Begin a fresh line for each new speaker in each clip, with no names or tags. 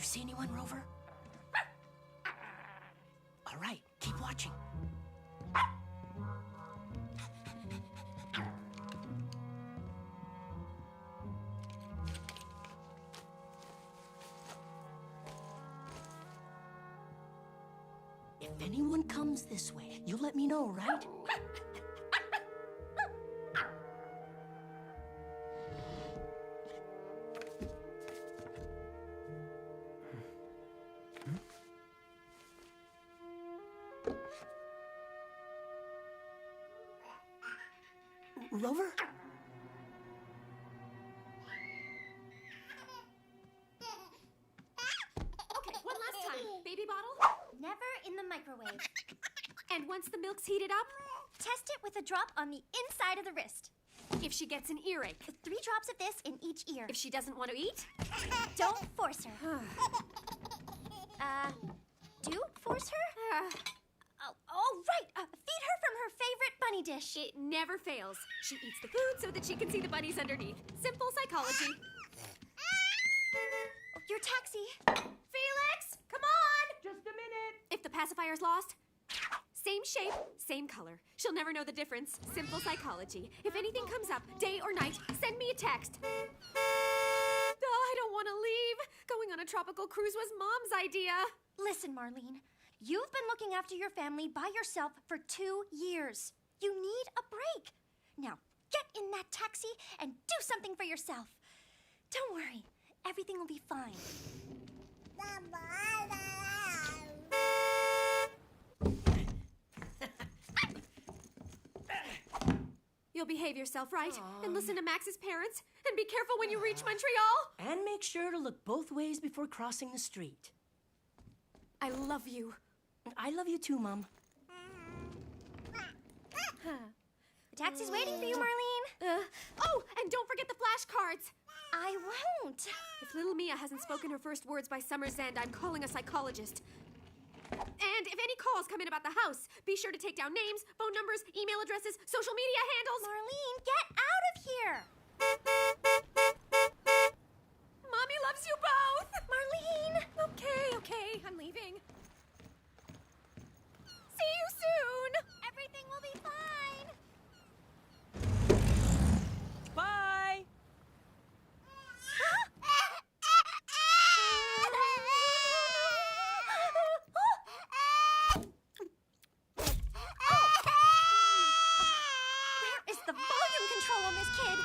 see anyone, Rover? All right, keep watching. If anyone comes this way, you let me know, right? Rover?
Okay, one last time. Baby bottle?
Never in the microwave.
And once the milk's heated up,
Test it with a drop on the inside of the wrist.
if she gets an earache.
3 drops of this in each ear.
If she doesn't want to eat,
Don't force her. Do force her? Oh, right. Feed her from her favorite bunny dish.
it never fails. She eats the food so that she can see the bunnies underneath. Simple psychology.
Your taxi.
Felix, come on!
Just a minute.
If the pacifier's lost, same shape, same color. She'll never know the difference. Simple psychology. If anything comes up, day or night, send me a text. I don't want to leave. Going on a tropical cruise was Mom's idea.
Listen, Marlene. You've been looking after your family by yourself for 2 years. You need a break. Now, get in that taxi and do something for yourself. Don't worry. Everything will be fine.
You'll behave yourself, right? And listen to Max's parents? And be careful when you reach Montreal?
And make sure to look both ways before crossing the street.
I love you.
I love you too, Mom.
The taxi's waiting for you, Marlene.
Oh, and don't forget the flashcards.
I won't.
If little Mia hasn't spoken her first words by summer's end, I'm calling a psychologist. And if any calls come in about the house, be sure to take down names, phone numbers, email addresses, social media handles.
Marlene, get out of here.
Mommy loves you both.
Marlene.
Okay, I'm leaving. See you soon.
Everything will be fine.
Bye.
Where is the volume control on this kid?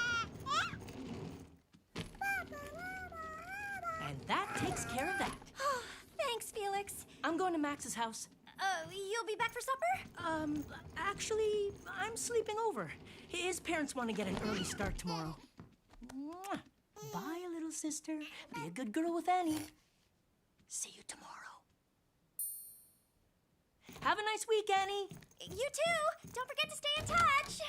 And that takes care of that.
Thanks, Felix.
I'm going to Max's house.
You'll be back for supper?
Actually, I'm sleeping over. His parents want to get an early start tomorrow. Mwah. Bye, little sister. Be a good girl with Annie. See you tomorrow. Have a nice week, Annie.
You too. Don't forget to stay in touch.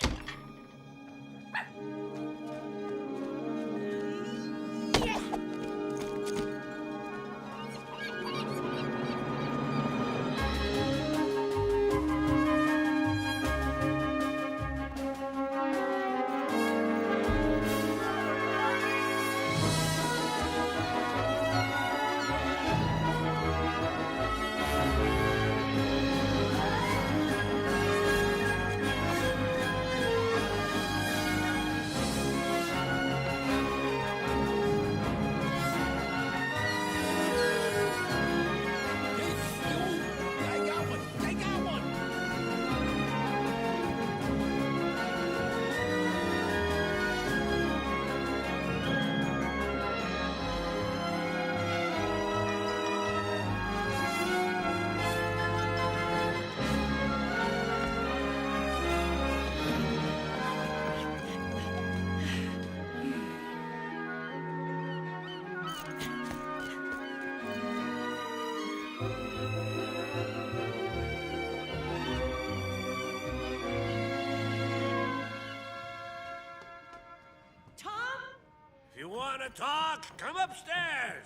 If you want to talk, come upstairs.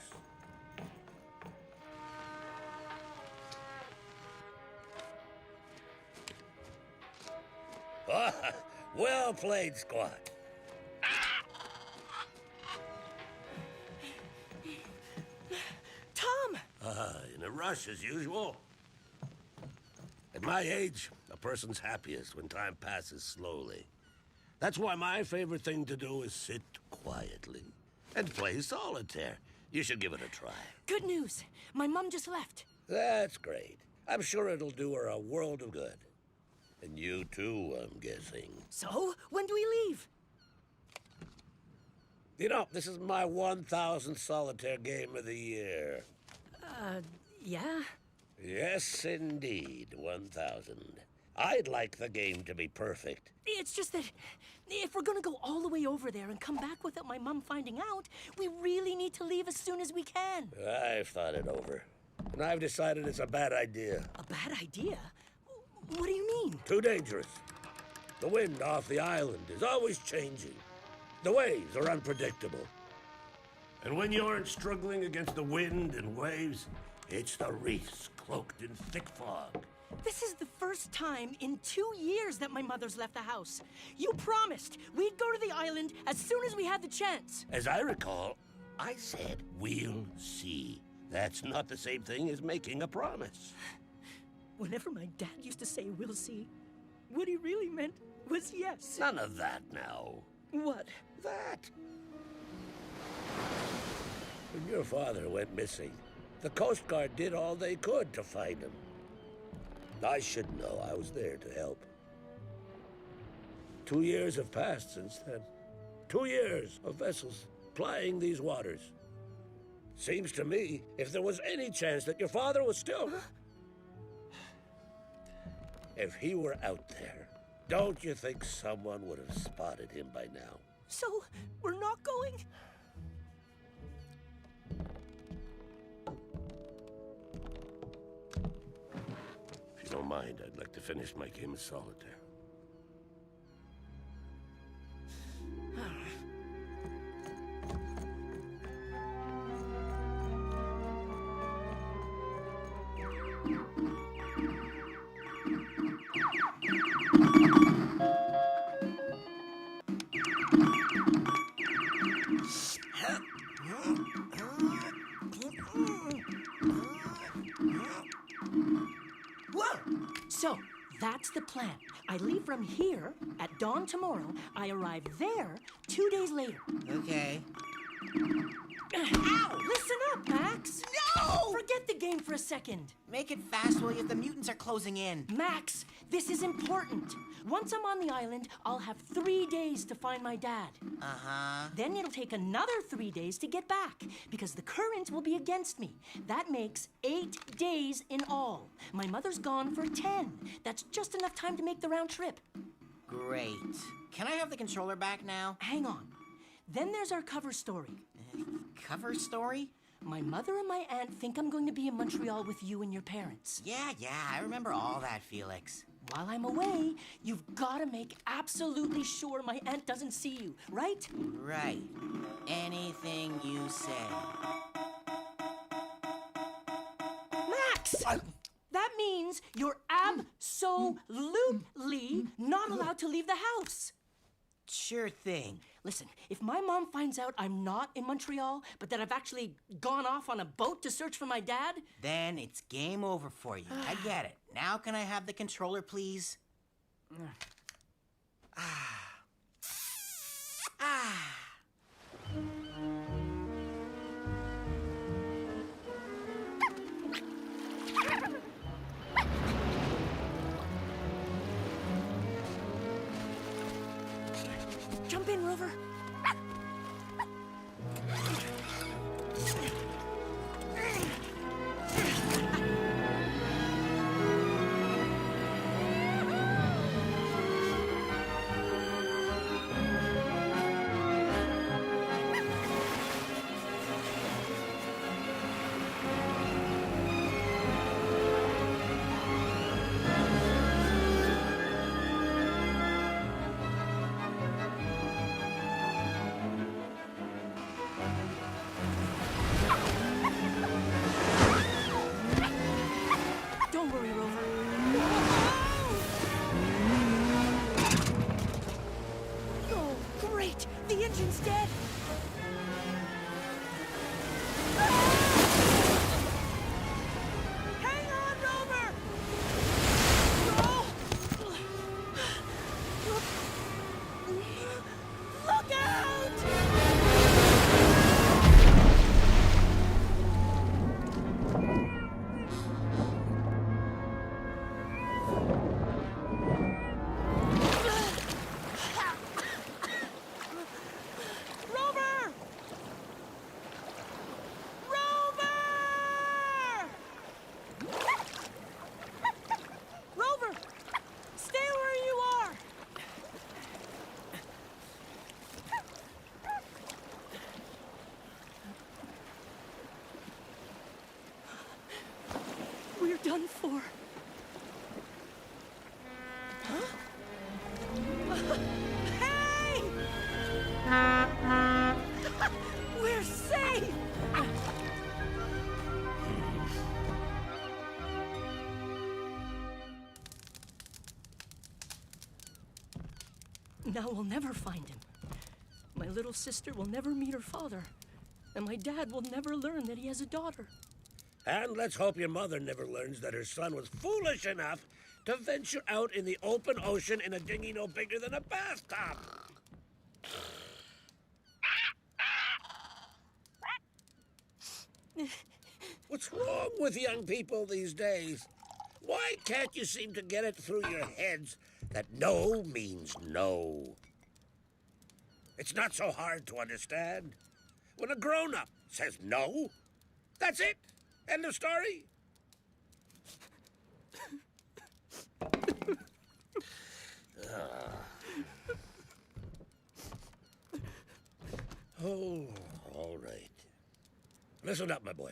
Well played, squad.
Tom!
a rush as usual. At my age, a person's happiest when time passes slowly. That's why my favorite thing to do is sit quietly and play solitaire. You should give it a try.
Good news. My mom just left.
That's great. I'm sure it'll do her a world of good. And you too, I'm guessing.
So, when do we leave?
You know, this is my 1,000th solitaire game of the year.
Yeah?
Yes, indeed, 1,000. I'd like the game to be perfect.
It's just that if we're gonna go all the way over there and come back without my mom finding out, we really need to leave as soon as we can.
I've thought it over, and I've decided it's a bad idea.
A bad idea? What do you mean?
Too dangerous. The wind off the island is always changing. The waves are unpredictable. And when you aren't struggling against the wind and waves, it's the reefs cloaked in thick fog.
This is the first time in 2 years that my mother's left the house. You promised we'd go to the island as soon as we had the chance.
As I recall, I said, we'll see. That's not the same thing as making a promise.
Whenever my dad used to say, we'll see, what he really meant was yes.
None of that now.
What?
That. When your father went missing, the Coast Guard did all they could to find him. I should know. I was there to help. 2 years have passed since then. 2 years of vessels plying these waters. Seems to me, if there was any chance that your father was still... If he were out there, don't you think someone would have spotted him by now?
So, we're not going?
If you don't mind, I'd like to finish my game of solitaire.
So, that's the plan. I leave from here at dawn tomorrow. I arrive there 2 days later.
Okay.
Ow! Listen up, Max!
No!
Forget the game for a second.
Make it fast, will you? The mutants are closing in.
Max, this is important. Once I'm on the island, I'll have 3 days to find my dad.
Uh-huh.
Then it'll take another 3 days to get back, because the current will be against me. That makes 8 days in all. My mother's gone for 10. That's just enough time to make the round trip.
Great. Can I have the controller back now?
Hang on. Then there's our cover story.
Cover story?
My mother and my aunt think I'm going to be in Montreal with you and your parents.
Yeah, I remember all that, Felix.
While I'm away, you've got to make absolutely sure my aunt doesn't see you, right?
Right. Anything you say.
Max! That means you're absolutely not allowed to leave the house.
Sure thing.
Listen, if my mom finds out I'm not in Montreal, but that I've actually gone off on a boat to search for my dad...
Then it's game over for you. I get it. Now can I have the controller, please?
Jump in, Rover. Don't worry, Rover. Oh, great! The engine's dead! Now we'll never find him. My little sister will never meet her father. And my dad will never learn that he has a daughter.
And let's hope your mother never learns that her son was foolish enough to venture out in the open ocean in a dinghy no bigger than a bathtub. What's wrong with young people these days? Why can't you seem to get it through your heads that no means no? It's not so hard to understand. When a grown-up says no, that's it. End of story. Oh, all right. Listen up, my boy.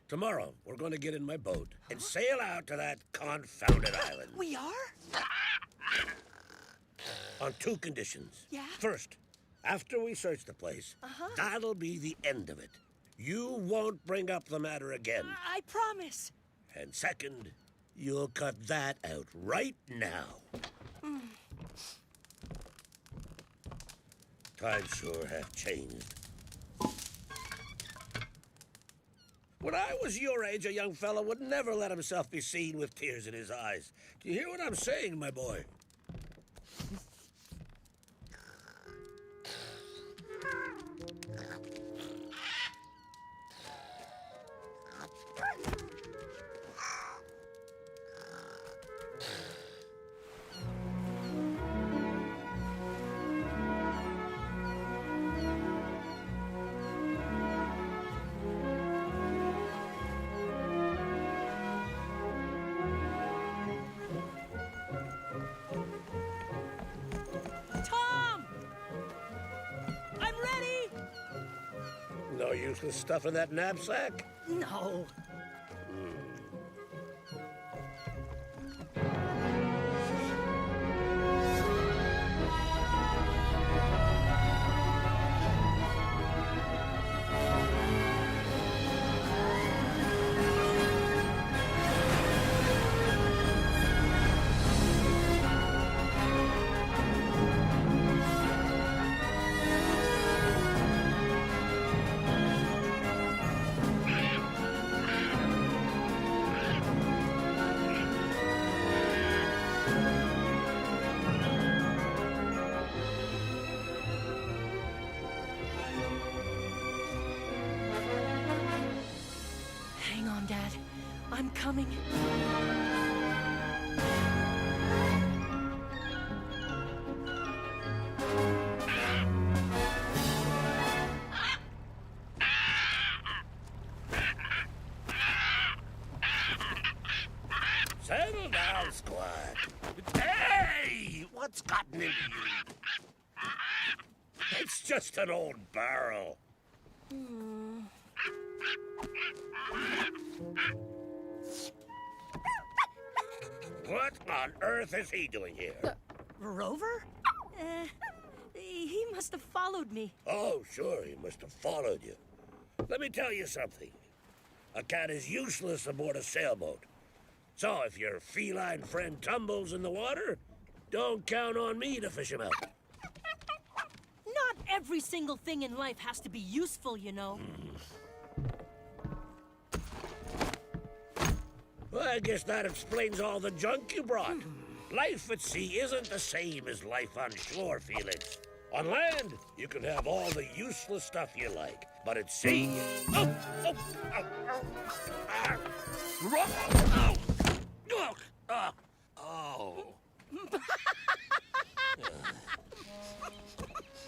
Tomorrow, we're going to get in my boat and sail out to that confounded island.
We are?
On two conditions.
Yeah?
First, after we search the place, that'll be the end of it. You won't bring up the matter again.
I promise.
And second, you'll cut that out right now. Times sure have changed. When I was your age, a young fellow would never let himself be seen with tears in his eyes. Do you hear what I'm saying, my boy?
Tom! I'm ready!
No useless stuff in that knapsack?
No. Hang on, Dad. I'm coming.
Settle down, squad. Hey! What's gotten into you? It's just an old barrel. What on earth is he doing here?
Rover? He must have followed me.
Oh, sure, he must have followed you. Let me tell you something. A cat is useless aboard a sailboat. So if your feline friend tumbles in the water, don't count on me to fish him out.
Not every single thing in life has to be useful, you know.
Well, I guess that explains all the junk you brought. Life at sea isn't the same as life on shore, Felix. On land, you can have all the useless stuff you like, but at sea...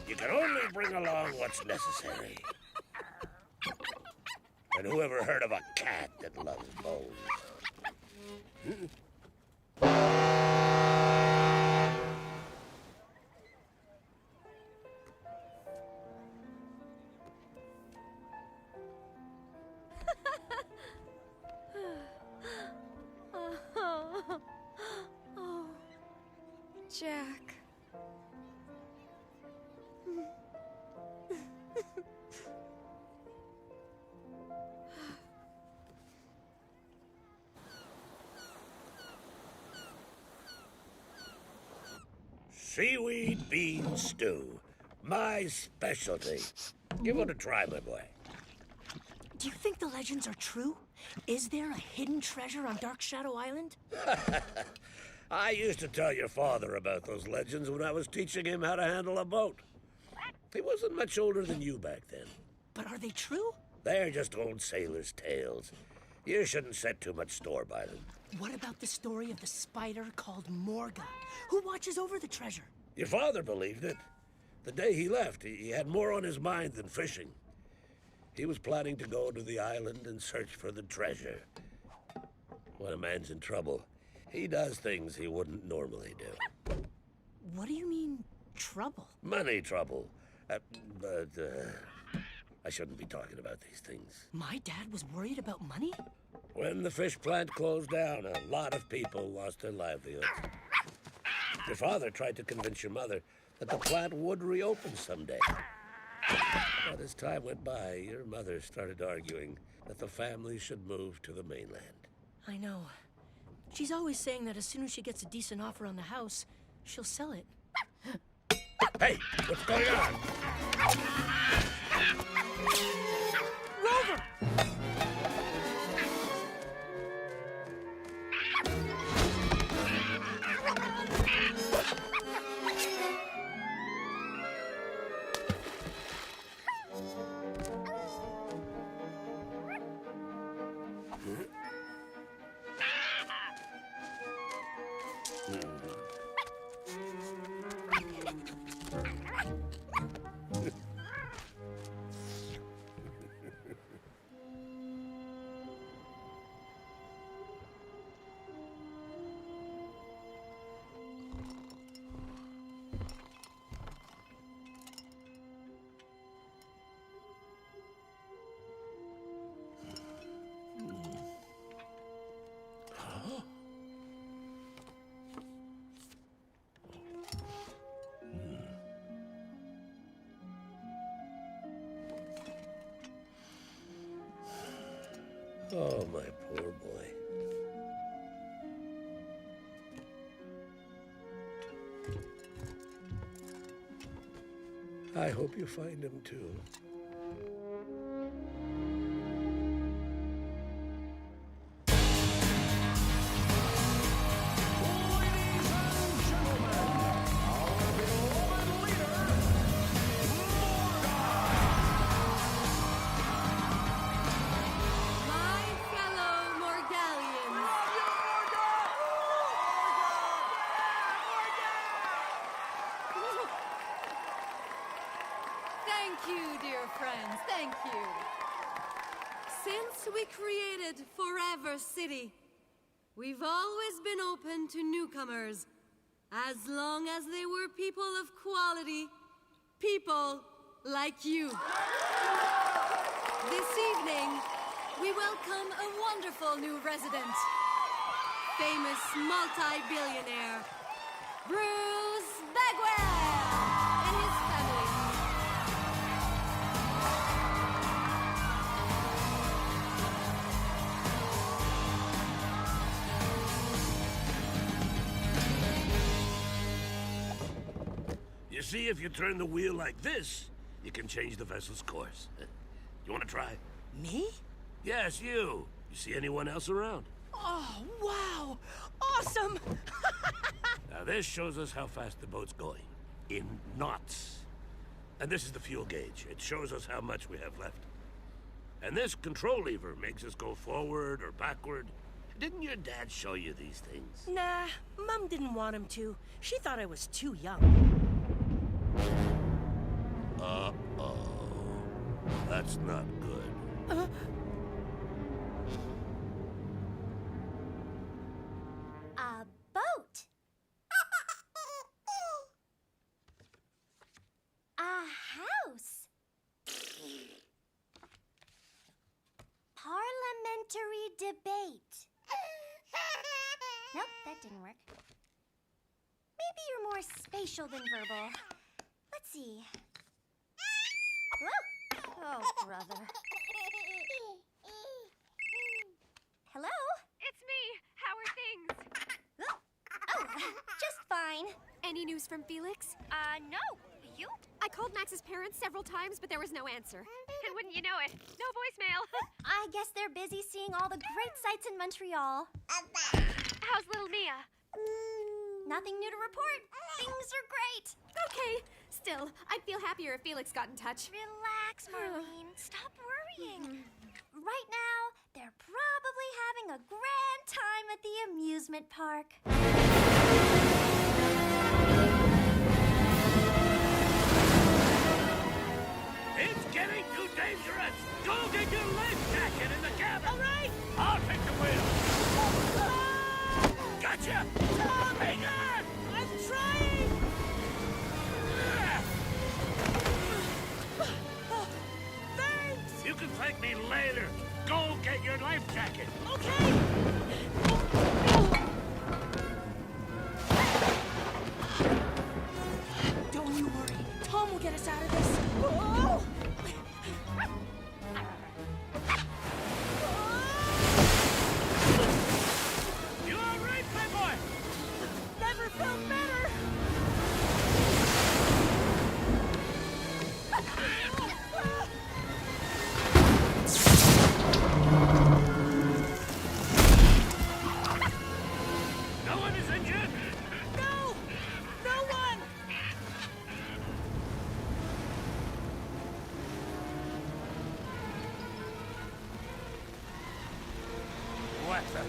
You can only bring along what's necessary. And who ever heard of a cat that loves bones?
Oh, Jack.
Seaweed bean stew. My specialty. Give it a try, my boy.
Do you think the legends are true? Is there a hidden treasure on Dark Shadow Island?
I used to tell your father about those legends when I was teaching him how to handle a boat. He wasn't much older than you back then.
But are they true?
They're just old sailors' tales. You shouldn't set too much store by them.
What about the story of the spider called Morga, who watches over the treasure?
Your father believed it. The day he left, he had more on his mind than fishing. He was planning to go to the island and search for the treasure. When a man's in trouble, he does things he wouldn't normally do.
What do you mean, trouble?
Money trouble. But I shouldn't be talking about these things.
My dad was worried about money?
When the fish plant closed down, a lot of people lost their livelihoods. Your father tried to convince your mother that the plant would reopen someday. But as time went by, your mother started arguing that the family should move to the mainland.
I know. She's always saying that as soon as she gets a decent offer on the house, she'll sell it.
Hey, what's going on?
Rover!
Oh, my poor boy. I hope you find him too.
My fellow Morgalians. Thank you, dear friends. Thank you. Since we created Forever City, we've always been open to newcomers, as long as they were people of quality, people like you. This evening, we welcome a wonderful new resident, famous multi-billionaire, Bruce Bagwell, and his family.
You see, if you turn the wheel like this, you can change the vessel's course. You want to try?
Me?
Yes, you. You see anyone else around?
Oh, wow! Awesome!
Now, this shows us how fast the boat's going. In knots. And this is the fuel gauge. It shows us how much we have left. And this control lever makes us go forward or backward. Didn't your dad show you these things?
Nah, Mom didn't want him to. She thought I was too young.
Uh-oh. That's not good.
A boat. A house. Parliamentary debate. Nope, that didn't work. Maybe you're more spatial than verbal. Let's see. Whoa. Oh, brother. Hello?
It's me. How are things?
Oh, just fine.
Any news from Felix?
No. You?
I called Max's parents several times, but there was no answer. And wouldn't you know it, no voicemail.
I guess they're busy seeing all the great sights in Montreal.
How's little Mia?
Nothing new to report. Things are great.
Okay. Still, I'd feel happier if Felix got in touch.
Relax, Marlene. Stop worrying. Right now, they're probably having a grand time at the amusement park.
It's getting too dangerous! Go get your life jacket in the cabin! All right! I'll take the wheel! Gotcha! Hang on!
I'm trying! Thanks!
You can thank me later. Go get your life jacket.
Okay! Don't you worry. Tom will get us out of this. Oh!
You all right, playboy?
Never felt better!
No one is injured?
No! No one!
What the?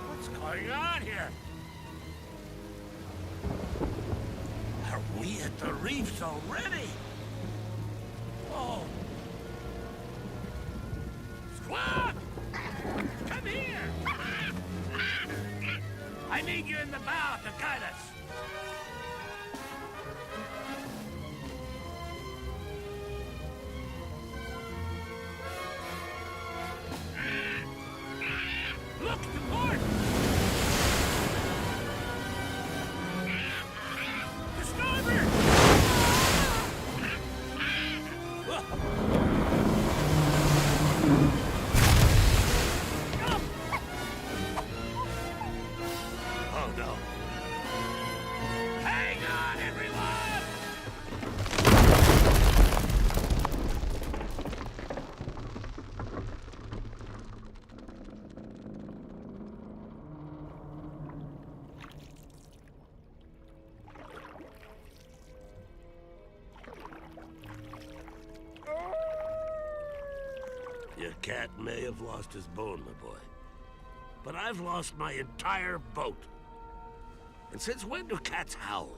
What's going on here? Are we at the reefs already? Oh. Squad! Come here! I need you in the bow to guide us. Look, to port! The starboard! Oh no. Hang on, everyone! Your cat may have lost his bone, my boy. But I've lost my entire boat. And since when do cats howl?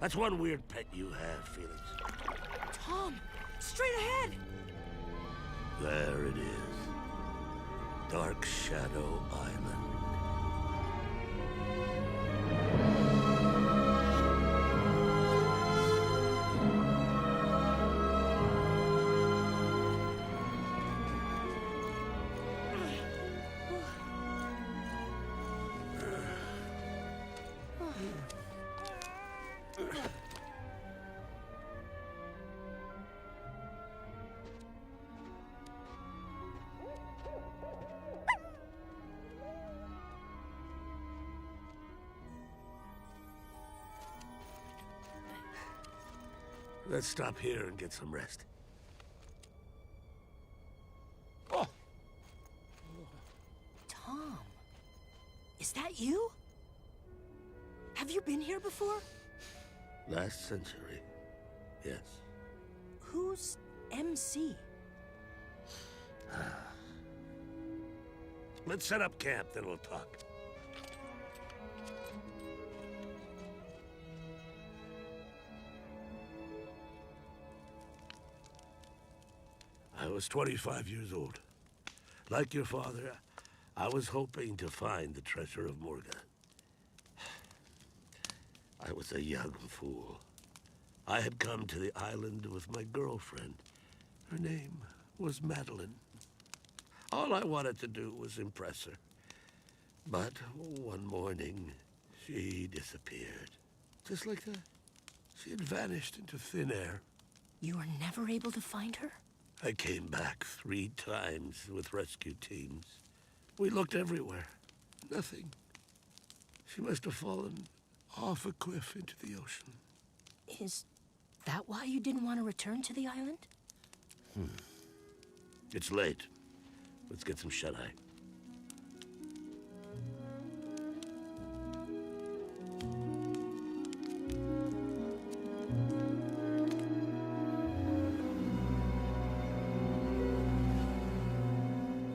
That's one weird pet you have, Felix.
Tom, straight ahead!
There it is. Dark Shadow Island. Let's stop here and get some rest. Oh!
Tom, is that you? Have you been here before?
Last century. Yes.
Who's MC?
Let's set up camp, then we'll talk. I was 25 years old. Like your father, I was hoping to find the treasure of Morga. I was a young fool. I had come to the island with my girlfriend. Her name was Madeline. All I wanted to do was impress her. But one morning, she disappeared. Just like that. She had vanished into thin air.
You were never able to find her?
I came back 3 times with rescue teams. We looked everywhere. Nothing. She must have fallen off a cliff into the ocean.
Is that why you didn't want to return to the island?
It's late. Let's get some shut-eye.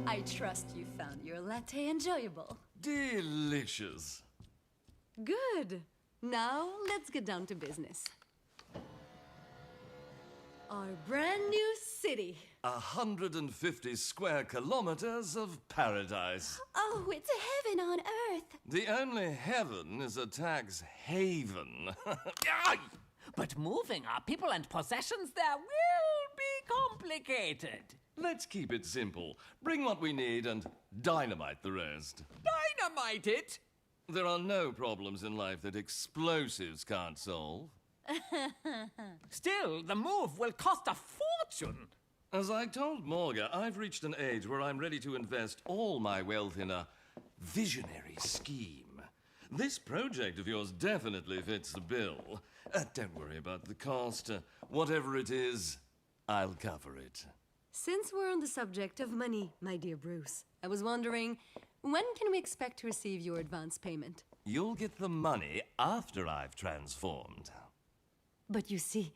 I trust you found your latte enjoyable.
Delicious.
Good. Now, let's get down to business. Our brand new city.
150 square kilometers of paradise.
Oh, it's a heaven on earth.
The only heaven is a tax haven.
But moving our people and possessions there will be complicated.
Let's keep it simple. Bring what we need and dynamite the rest.
Dynamite it?
There are no problems in life that explosives can't solve.
Still, the move will cost a fortune.
As I told Morga, I've reached an age where I'm ready to invest all my wealth in a visionary scheme. This project of yours definitely fits the bill. Don't worry about the cost. Whatever it is, I'll cover it.
Since we're on the subject of money, my dear Bruce, I was wondering, when can we expect to receive your advance payment?
You'll get the money after I've transformed.
But you see,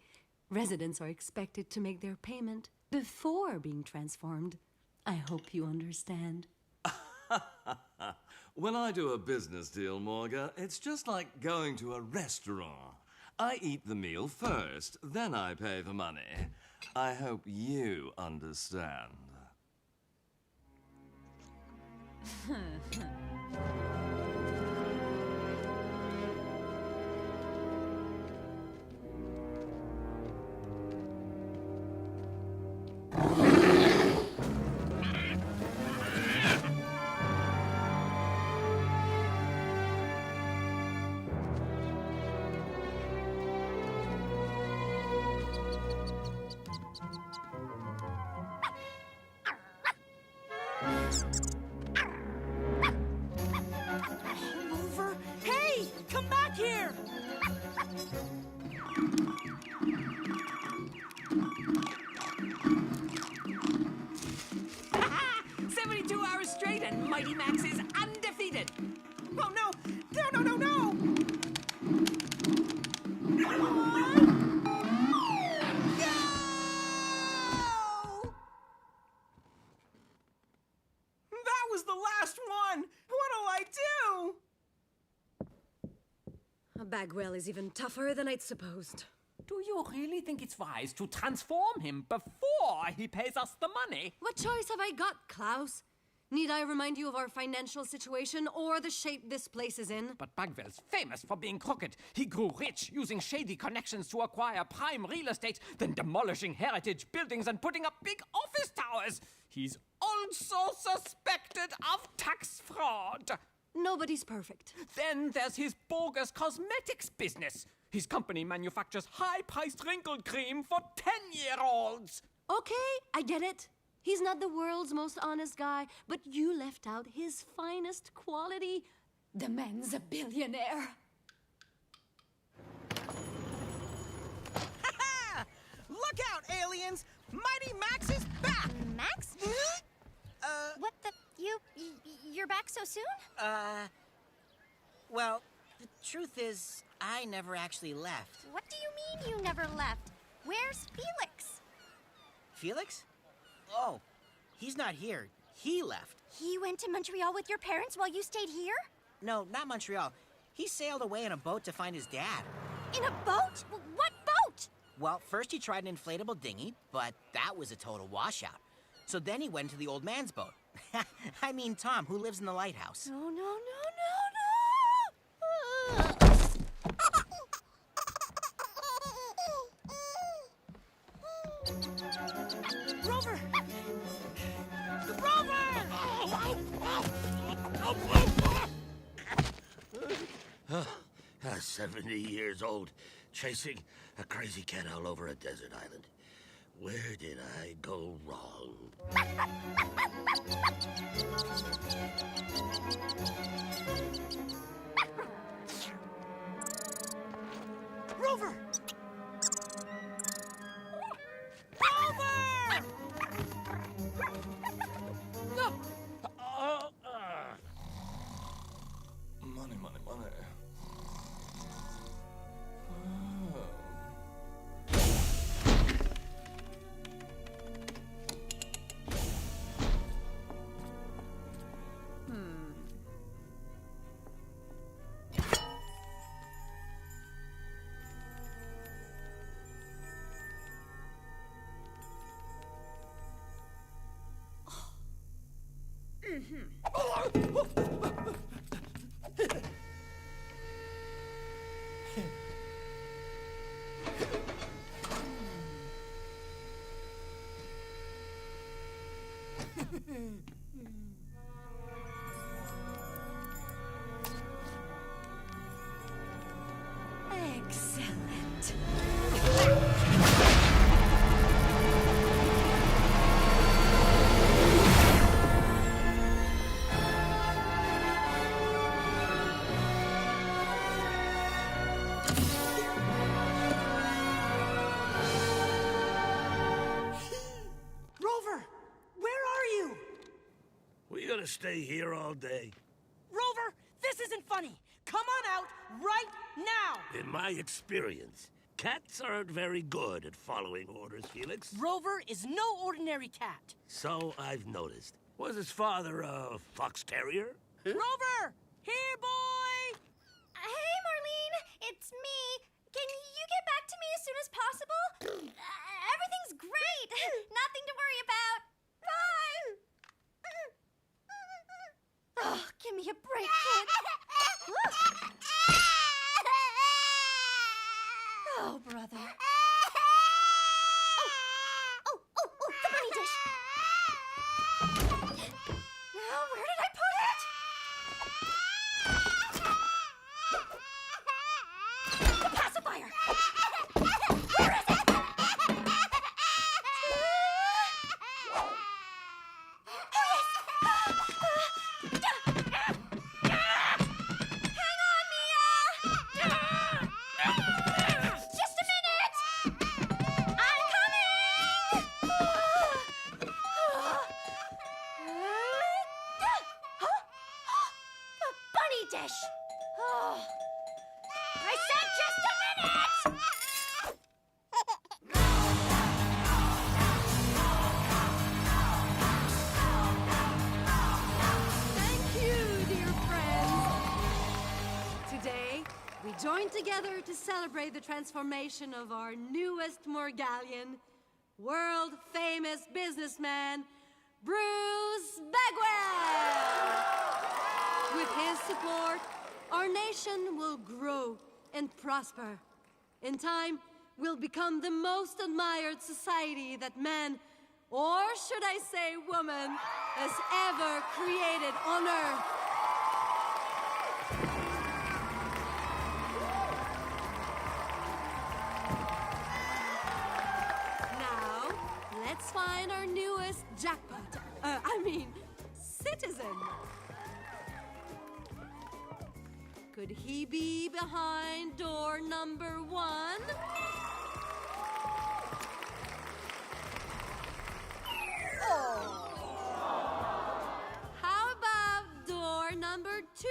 residents are expected to make their payment before being transformed. I hope you understand.
When I do a business deal, Morga, it's just like going to a restaurant. I eat the meal first, then I pay for money. I hope you understand.
Rover? Hey! Come back here!
72 hours straight and Mighty Max is undefeated.
Oh, no! No, no, no, no! That was the last one! What'll I do?
A Bagwell is even tougher than I'd supposed.
Do you really think it's wise to transform him before he pays us the money?
What choice have I got, Klaus? Need I remind you of our financial situation or the shape this place is in?
But Bagwell's famous for being crooked. He grew rich using shady connections to acquire prime real estate, then demolishing heritage buildings and putting up big office towers. He's also suspected of tax fraud.
Nobody's perfect.
Then there's his bogus cosmetics business. His company manufactures high-priced wrinkle cream for 10-year-olds.
Okay, I get it. He's not the world's most honest guy, but you left out his finest quality. The man's a billionaire.
Look out, aliens! Mighty Max is back!
Max? What the? You're back so soon?
Well, the truth is, I never actually left.
What do you mean you never left? Where's Felix?
Felix? Oh, he's not here. He left.
He went to Montreal with your parents while you stayed here?
No, not Montreal. He sailed away in a boat to find his dad.
In a boat? What boat?
Well, first he tried an inflatable dinghy, but that was a total washout. So then he went to the old man's boat. I mean Tom, who lives in the lighthouse.
No, no, no, no, no!
Rover! Rover!
70 years old, chasing a crazy cat all over a desert island. Where did I go wrong?
Rover!
Money, money, money.
Excellent.
Rover, where are you?
We gonna stay here all day?
Rover, this isn't funny. Come on out right now.
In my experience, cats aren't very good at following orders, Felix.
Rover is no ordinary cat.
So I've noticed. Was his father a fox terrier?
Rover, here, boy.
Hey, Marlene, it's me. Can you get back to me as soon as possible? Everything's great. Nothing to worry about. Bye. Oh, give me a break, kid. Oh, brother. Oh, the bunny dish. Now, where did I put it? The pacifier! Where is it? Oh, yes! Hang on, Mia! Just a minute! I'm coming! The bunny dish! Oh. I said just a minute!
Thank you, dear friends. Today, we join together to celebrate the transformation of our newest Morgallian, world-famous businessman, Bruce Bagwell. With his support, our nation will grow and prosper. In time, we'll become the most admired society that man, or should I say woman, has ever created on Earth. Now, let's find our newest jackpot. Citizen. Could he be behind door number 1? How about door number 2?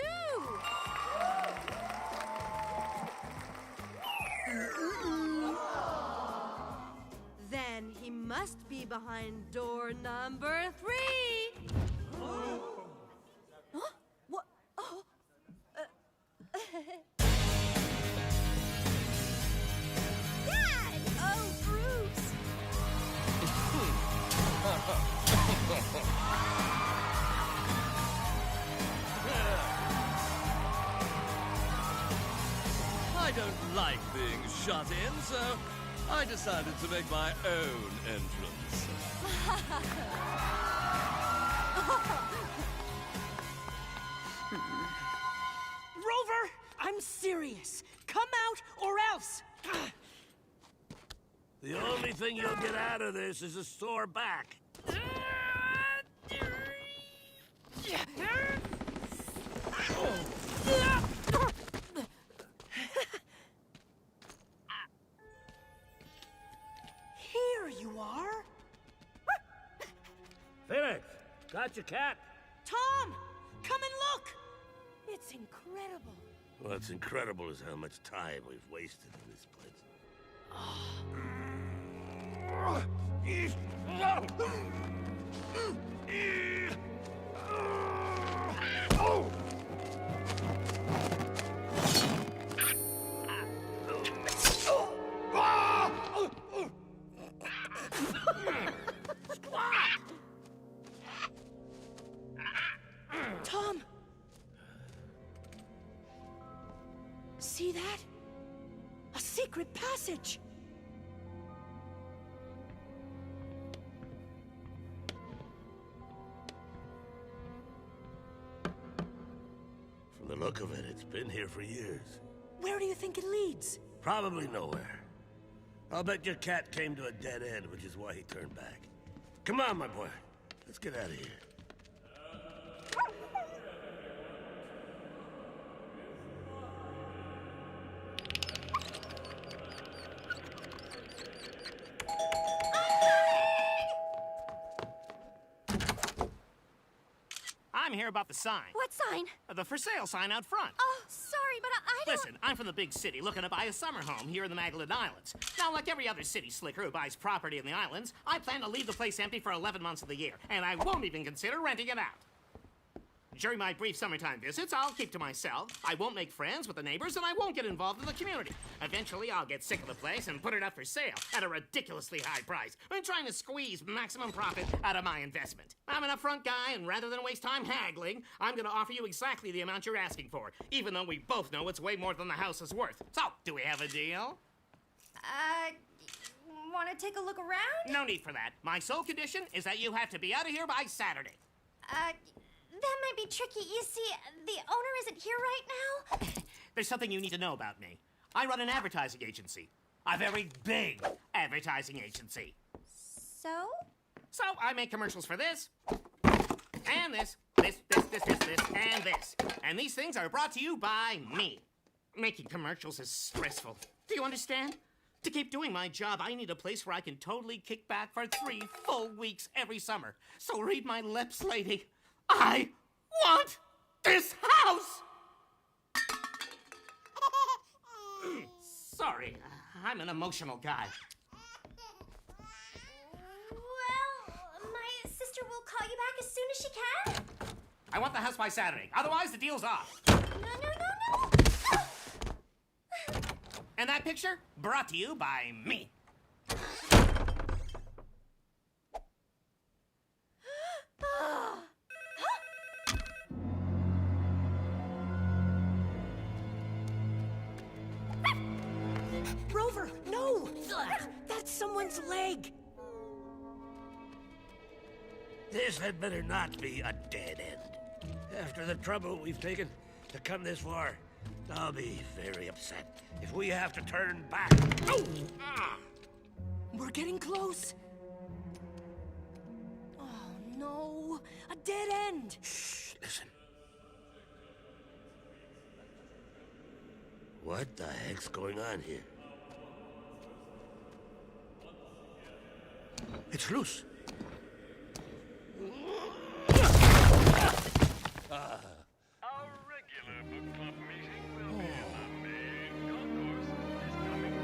Then he must be behind door number 3. Huh? What? Oh.
Dad!
Oh, Bruce!
I don't like being shut in, so I decided to make my own entrance.
Rover, I'm serious. Come out or else.
The only thing you'll get out of this is a sore back.
You are?
Felix, got your cat?
Tom! Come and look! It's incredible.
What's incredible is how much time we've wasted in this place.
Tom! See that? A secret passage!
From the look of it, it's been here for years.
Where do you think it leads?
Probably nowhere. I'll bet your cat came to a dead end, which is why he turned back. Come on, my boy. Let's get out of here.
I'm here about the sign.
What sign?
The for sale sign out front.
Oh, sorry, but I don't...
Listen, I'm from the big city looking to buy a summer home here in the Magdalene Islands. Now, like every other city slicker who buys property in the islands, I plan to leave the place empty for 11 months of the year, and I won't even consider renting it out. During my brief summertime visits, I'll keep to myself. I won't make friends with the neighbors, and I won't get involved in the community. Eventually, I'll get sick of the place and put it up for sale at a ridiculously high price. I'm trying to squeeze maximum profit out of my investment. I'm an upfront guy, and rather than waste time haggling, I'm going to offer you exactly the amount you're asking for, even though we both know it's way more than the house is worth. So, do we have a deal?
Want to take a look around?
No need for that. My sole condition is that you have to be out of here by Saturday.
That might be tricky. You see, the owner isn't here right now.
There's something you need to know about me. I run an advertising agency. A very big advertising agency.
So?
So I make commercials for this, and this, and this. And these things are brought to you by me. Making commercials is stressful. Do you understand? To keep doing my job, I need a place where I can totally kick back for 3 full weeks every summer. So read my lips, lady. I want this house! Sorry, I'm an emotional guy.
Well, my sister will call you back as soon as she can.
I want the house by Saturday. Otherwise, the deal's off.
No.
And that picture brought to you by me.
Rover, no! That's someone's leg!
This had better not be a dead end. After the trouble we've taken to come this far, I'll be very upset if we have to turn back. Oh!
We're getting close. Oh, no. A dead end.
Shh, listen. What the heck's going on here? It's loose.
Our regular book club meeting will be in the main concourse this coming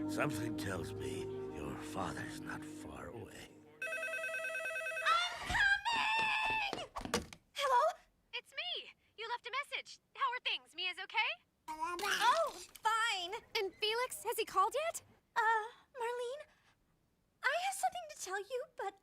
Tuesday.
Something tells me your father's not far away.
Hello?
It's me. You left a message. How are things? Mia's okay?
Oh, fine.
And Felix, has he called yet?
Marlene, I have something to tell you, but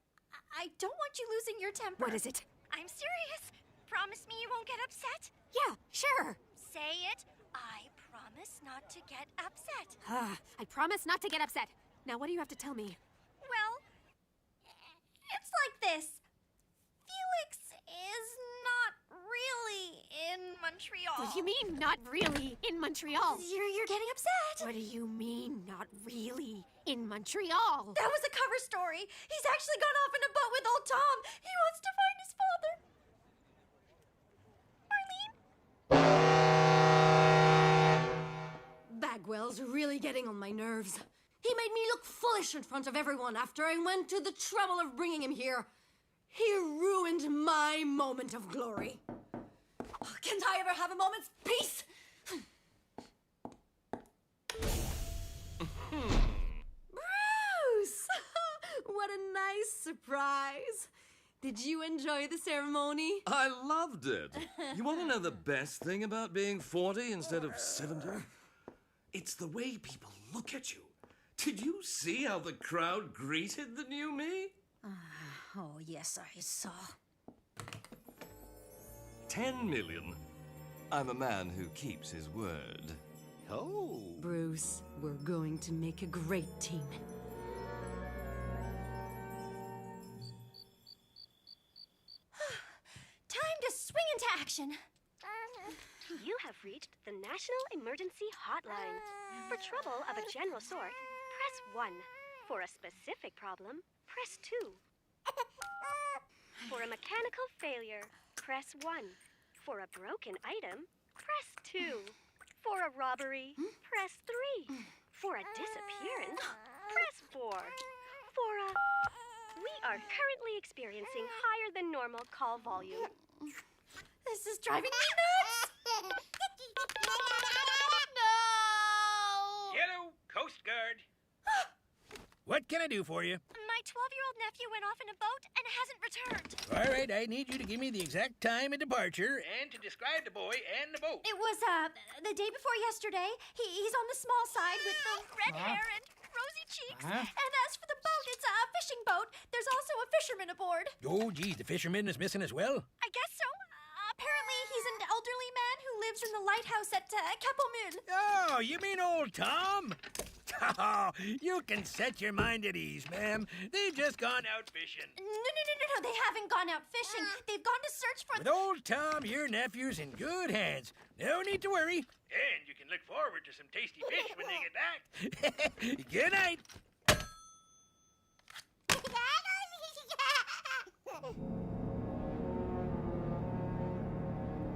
I don't want you losing your temper.
What is it?
I'm serious. Promise me you won't get upset.
Yeah, sure.
Say it. I promise not to get upset.
I promise not to get upset. Now, what do you have to tell me?
Well, it's like this. Felix is not really in Montreal.
What do you mean, not really, in Montreal?
You're getting upset.
What do you mean, not really, in Montreal?
That was a cover story. He's actually gone off in a boat with old Tom. He wants to find his father. Marlene?
Bagwell's really getting on my nerves. He made me look foolish in front of everyone after I went to the trouble of bringing him here. He ruined my moment of glory. Can't I ever have a moment's peace? Bruce! What a nice surprise. Did you enjoy the ceremony?
I loved it. You want to know the best thing about being 40 instead of 70? It's the way people look at you. Did you see how the crowd greeted the new me?
Oh, yes, I saw.
10 million. I'm a man who keeps his word.
Oh.
Bruce, we're going to make a great team.
Time to swing into action.
You have reached the National Emergency Hotline. For trouble of a general sort, press 1. For a specific problem, press 2. For a mechanical failure, press 1. For a broken item, press 2. For a robbery, press 3. For a disappearance, press 4. For a... We are currently experiencing higher than normal call volume.
This is driving me nuts. No!
Hello, Coast Guard. What can I do for you?
My 12-year-old nephew went off in a boat and hasn't returned.
All right, I need you to give me the exact time of departure and to describe the boy and the boat.
It was, the day before yesterday. He's on the small side with the red hair and rosy cheeks. And as for the boat, it's a fishing boat. There's also a fisherman aboard.
Oh, geez, the fisherman is missing as well?
I guess so. Apparently, he's an elderly man who lives in the lighthouse at Capelmune.
Oh, you mean old Tom? Oh, you can set your mind at ease, ma'am. They've just gone out fishing.
No. They haven't gone out fishing. They've gone to search for...
With old Tom, your nephew's in good hands. No need to worry. And you can look forward to some tasty fish when they get back. Good night.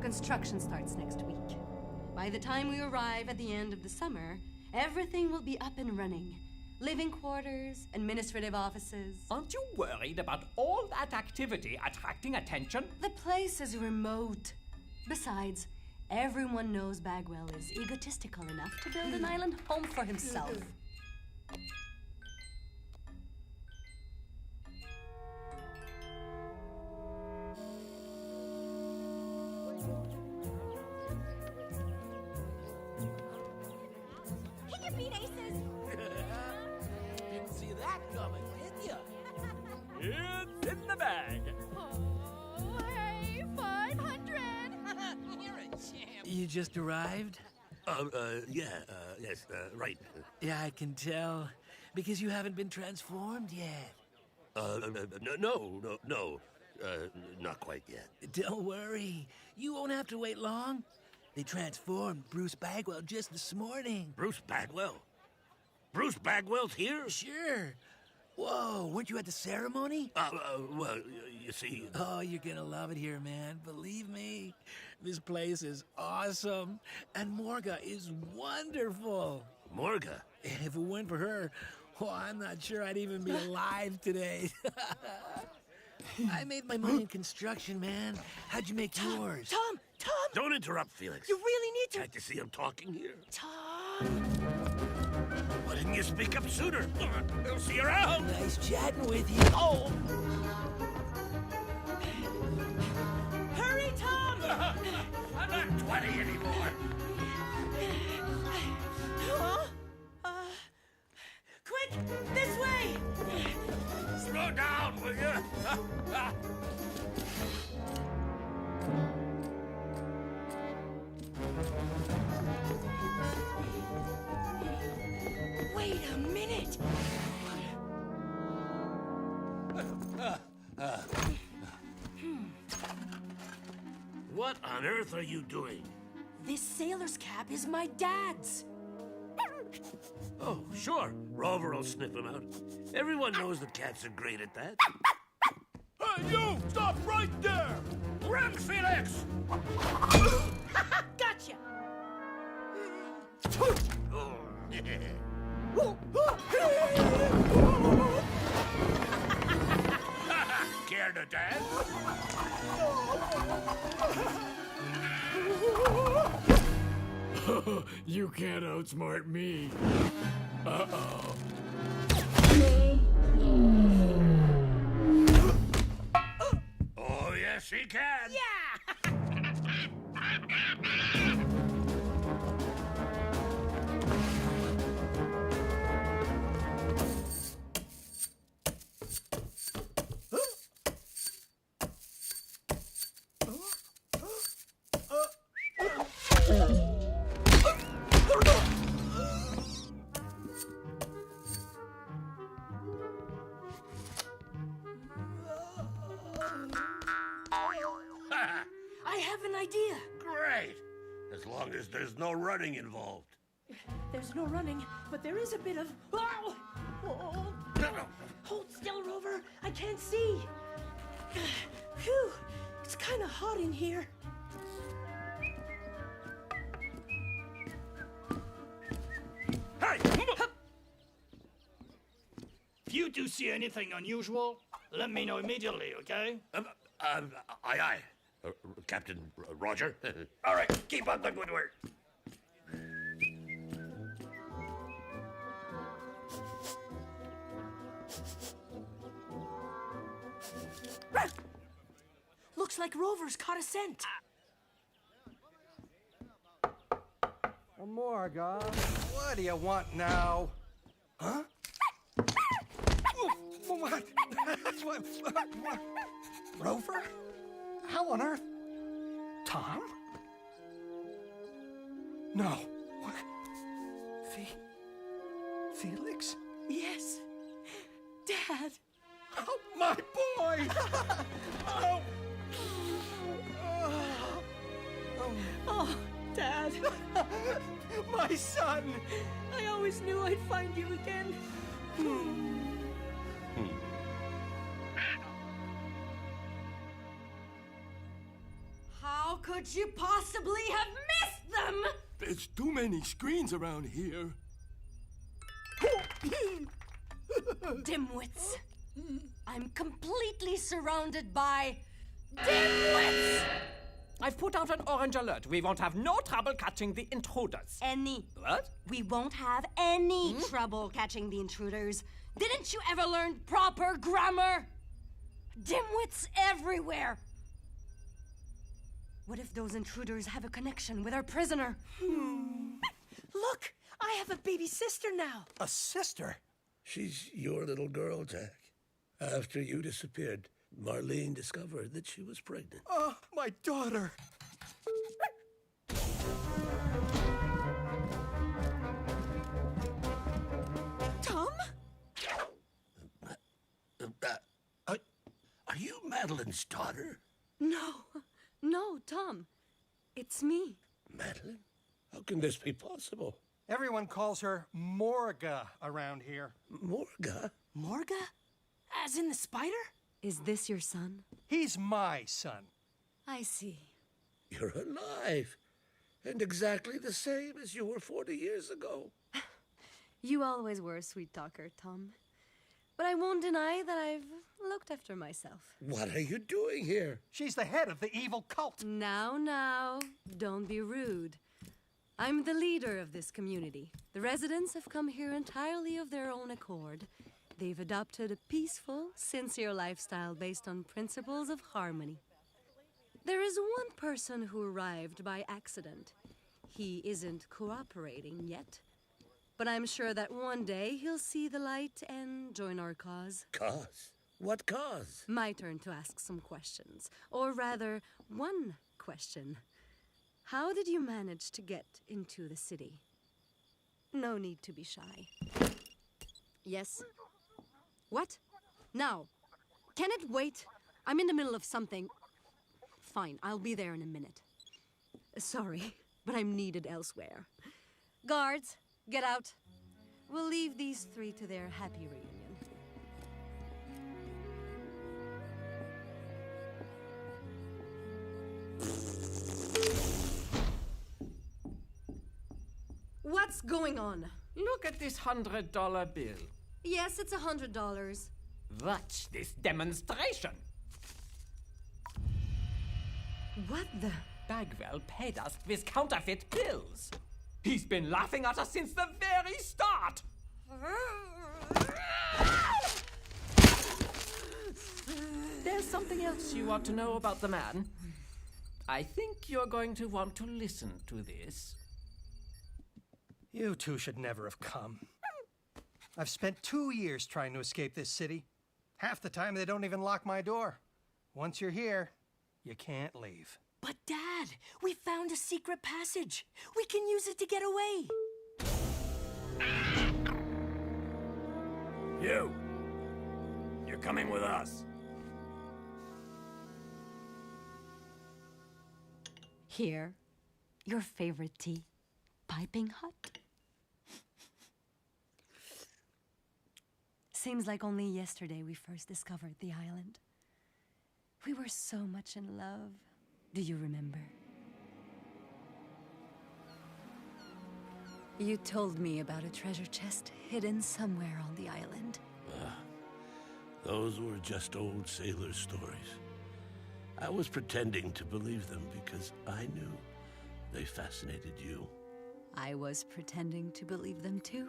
Construction starts next week. By the time we arrive at the end of the summer, everything will be up and running. Living quarters, administrative offices.
Aren't you worried about all that activity attracting attention?
The place is remote. Besides, everyone knows Bagwell is egotistical enough to build an island home for himself.
He can beat aces.
Didn't see that coming, did ya?
It's in the bag.
Oh, hey, 500.
You're a champ.
You just arrived?
Yes, right.
Yeah, I can tell. Because you haven't been transformed yet.
No, not quite yet.
Don't worry. You won't have to wait long. They transformed Bruce Bagwell just this morning.
Bruce Bagwell? Bruce Bagwell's here?
Sure. Whoa, weren't you at the ceremony?
Well, you see...
Oh, you're gonna love it here, man. Believe me. This place is awesome. And Morga is wonderful.
Morga?
And if it weren't for her, oh, I'm not sure I'd even be alive today. I made my money in construction, man. How'd you make yours?
Tom!
Don't interrupt, Felix.
You really need to...
Can't you see I'm talking here?
Tom!
Why didn't you speak up sooner? I'll see you around.
Nice chatting with you.
Oh! Hurry, Tom!
I'm not 20 anymore.
Huh? Quick! This way!
Slow down, will you?
Wait a minute!
What on on earth are you doing?
This sailor's cap is my dad's.
Oh, sure. Rover will sniff him out. Everyone knows that cats are great at that.
Hey, you! Stop right there!
Run, Felix!
Gotcha!
Care to dance?
You can't outsmart me. Uh-oh.
Oh, yes, he can.
I have an idea.
Great. As long as there's no running involved.
There's no running, but there is a bit of... Oh! Oh! Hold still, Rover. I can't see. Phew. It's kind of hot in here.
Hey! If you do see anything unusual, let me know immediately, okay?
Aye, aye. Captain Roger.
All right, keep up the good work.
Looks like Rover's caught a scent.
Morga, what do you want now? Huh? What? What? Rover? How on earth? Tom? No. What? Felix?
Yes. Dad.
Oh, my boy! Oh.
Oh, Dad.
My son!
I always knew I'd find you again.
How could you possibly have missed them?
There's too many screens around here.
Dimwits. I'm completely surrounded by dimwits!
I've put out an orange alert. We won't have no trouble catching the intruders. What?
We won't have any trouble catching the intruders. Didn't you ever learn proper grammar? Dimwits everywhere. What if those intruders have a connection with our prisoner?
Look, I have a baby sister now.
A sister?
She's your little girl, Jack. After you disappeared, Marlene discovered that she was pregnant.
Oh, my daughter.
Tom?
Are you Madeline's daughter?
No, Tom. It's me.
Madeline? How can this be possible?
Everyone calls her Morga around here.
Morga?
Morga? As in the spider?
Is this your son?
He's my son.
I see.
You're alive. And exactly the same as you were 40 years ago.
You always were a sweet talker, Tom. But I won't deny that I've looked after myself.
What are you doing here?
She's the head of the evil cult.
Now, don't be rude. I'm the leader of this community. The residents have come here entirely of their own accord. They've adopted a peaceful, sincere lifestyle based on principles of harmony. There is one person who arrived by accident. He isn't cooperating yet, but I'm sure that one day he'll see the light and join our cause.
Cause? What cause?
My turn to ask some questions, or rather, one question. How did you manage to get into the city? No need to be shy. Yes? What? Now. Can it wait? I'm in the middle of something. Fine, I'll be there in a minute. Sorry, but I'm needed elsewhere. Guards, get out. We'll leave these three to their happy reunion. What's going on?
Look at this $100 bill.
Yes, it's $100.
Watch this demonstration.
What the?
Bagwell paid us with counterfeit bills. He's been laughing at us since the very start. There's something else you want to know about the man. I think you're going to want to listen to this.
You two should never have come. I've spent 2 years trying to escape this city. Half the time they don't even lock my door. Once you're here, you can't leave.
But Dad, we found a secret passage. We can use it to get away.
You're coming with us.
Here, your favorite tea. Piping hot. Seems like only yesterday we first discovered the island. We were so much in love. Do you remember? You told me about a treasure chest hidden somewhere on the island.
Those were just old sailor stories. I was pretending to believe them because I knew they fascinated you.
I was pretending to believe them too.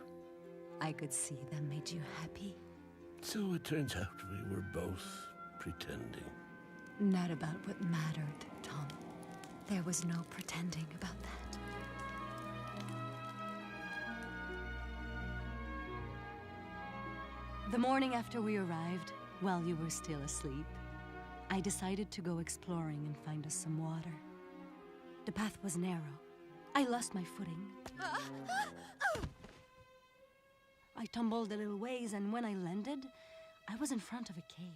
I could see them made you happy.
So it turns out we were both pretending.
Not about what mattered, Tom. There was no pretending about that. The morning after we arrived, while you were still asleep, I decided to go exploring and find us some water. The path was narrow. I lost my footing. I tumbled a little ways, and when I landed, I was in front of a cave.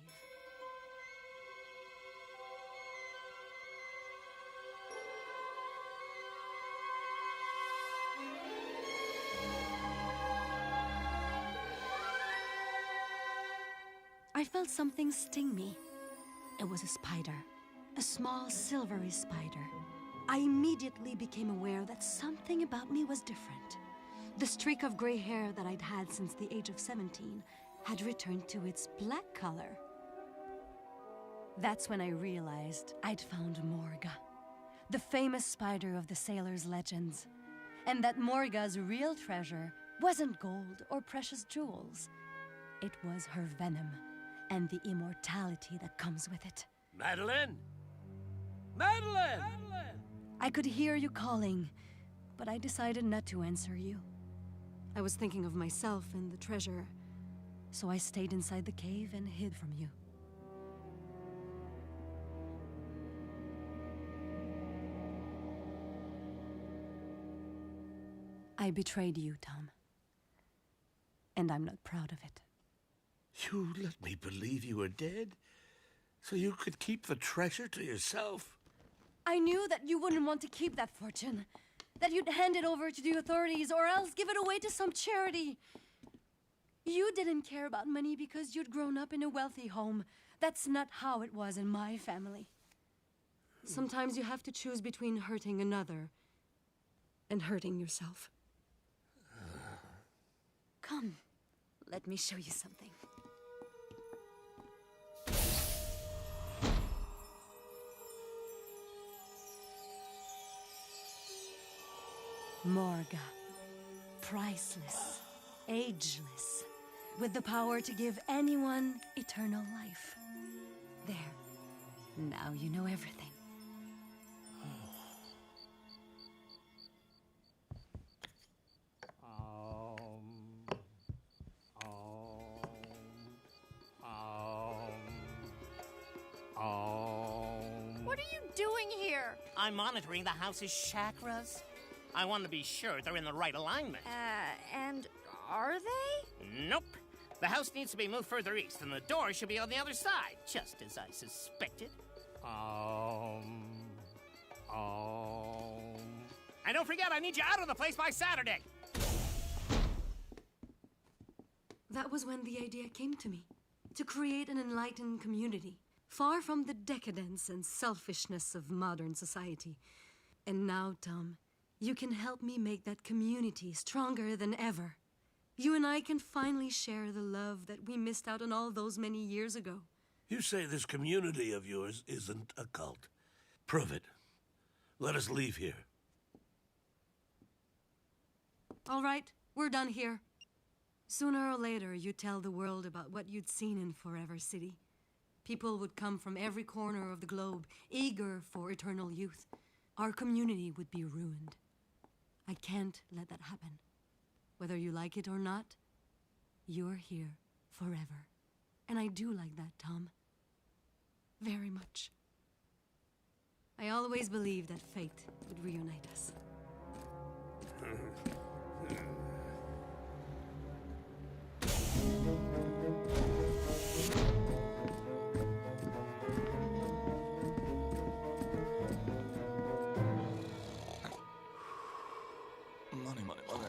I felt something sting me. It was a spider, a small silvery spider. I immediately became aware that something about me was different. The streak of gray hair that I'd had since the age of 17 had returned to its black color. That's when I realized I'd found Morga, the famous spider of the sailors' legends, and that Morga's real treasure wasn't gold or precious jewels. It was her venom and the immortality that comes with it.
Madeline? Madeline!
I could hear you calling, but I decided not to answer you. I was thinking of myself and the treasure, so I stayed inside the cave and hid from you. I betrayed you, Tom. And I'm not proud of it.
You let me believe you were dead, so you could keep the treasure to yourself.
I knew that you wouldn't want to keep that fortune. That you'd hand it over to the authorities or else give it away to some charity. You didn't care about money because you'd grown up in a wealthy home. That's not how it was in my family. Sometimes you have to choose between hurting another and hurting yourself. Come, let me show you something. Morga, priceless, ageless, with the power to give anyone eternal life. There, now you know everything.
What are you doing here?
I'm monitoring the house's chakras. I want to be sure they're in the right alignment.
And are they?
Nope. The house needs to be moved further east, and the door should be on the other side, just as I suspected. And don't forget, I need you out of the place by Saturday.
That was when the idea came to me, to create an enlightened community, far from the decadence and selfishness of modern society. And now, Tom, you can help me make that community stronger than ever. You and I can finally share the love that we missed out on all those many years ago.
You say this community of yours isn't a cult. Prove it. Let us leave here.
All right, we're done here. Sooner or later, you'd tell the world about what you'd seen in Forever City. People would come from every corner of the globe, eager for eternal youth. Our community would be ruined. I can't let that happen. Whether you like it or not, you're here forever. And I do like that, Tom. Very much. I always believed that fate would reunite us.
Money, money, money.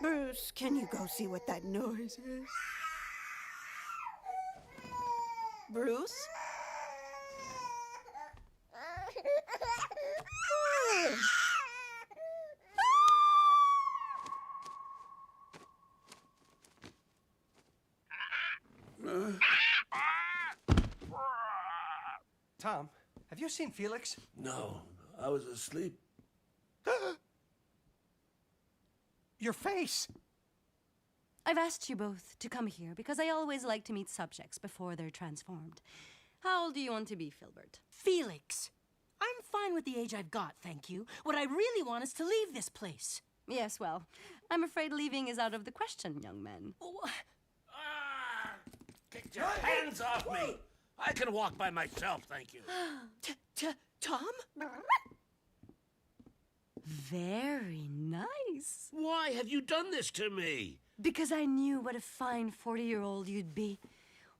Bruce, can you go see what that noise is? Bruce?
Tom, have you seen Felix?
No, I was asleep.
Your face!
I've asked you both to come here because I always like to meet subjects before they're transformed. How old do you want to be, Filbert?
Felix, I'm fine with the age I've got, thank you. What I really want is to leave this place.
Yes, well, I'm afraid leaving is out of the question, young man.
Get your hands off me! I can walk by myself, thank you.
Tom?
Very nice.
Why have you done this to me?
Because I knew what a fine 40-year-old you'd be.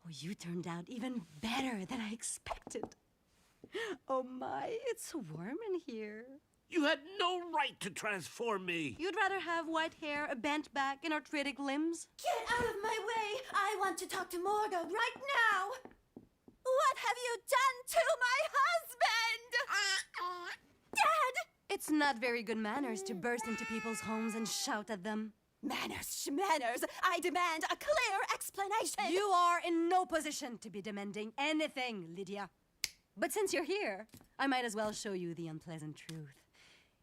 Oh, you turned out even better than I expected. Oh my, it's so warm in here.
You had no right to transform me.
You'd rather have white hair, a bent back, and arthritic limbs?
Get out of my way! I want to talk to Morga right now! What have you done to my husband? Dad!
It's not very good manners to burst into people's homes and shout at them.
Manners, schmanners! I demand a clear explanation!
You are in no position to be demanding anything, Lydia. But since you're here, I might as well show you the unpleasant truth.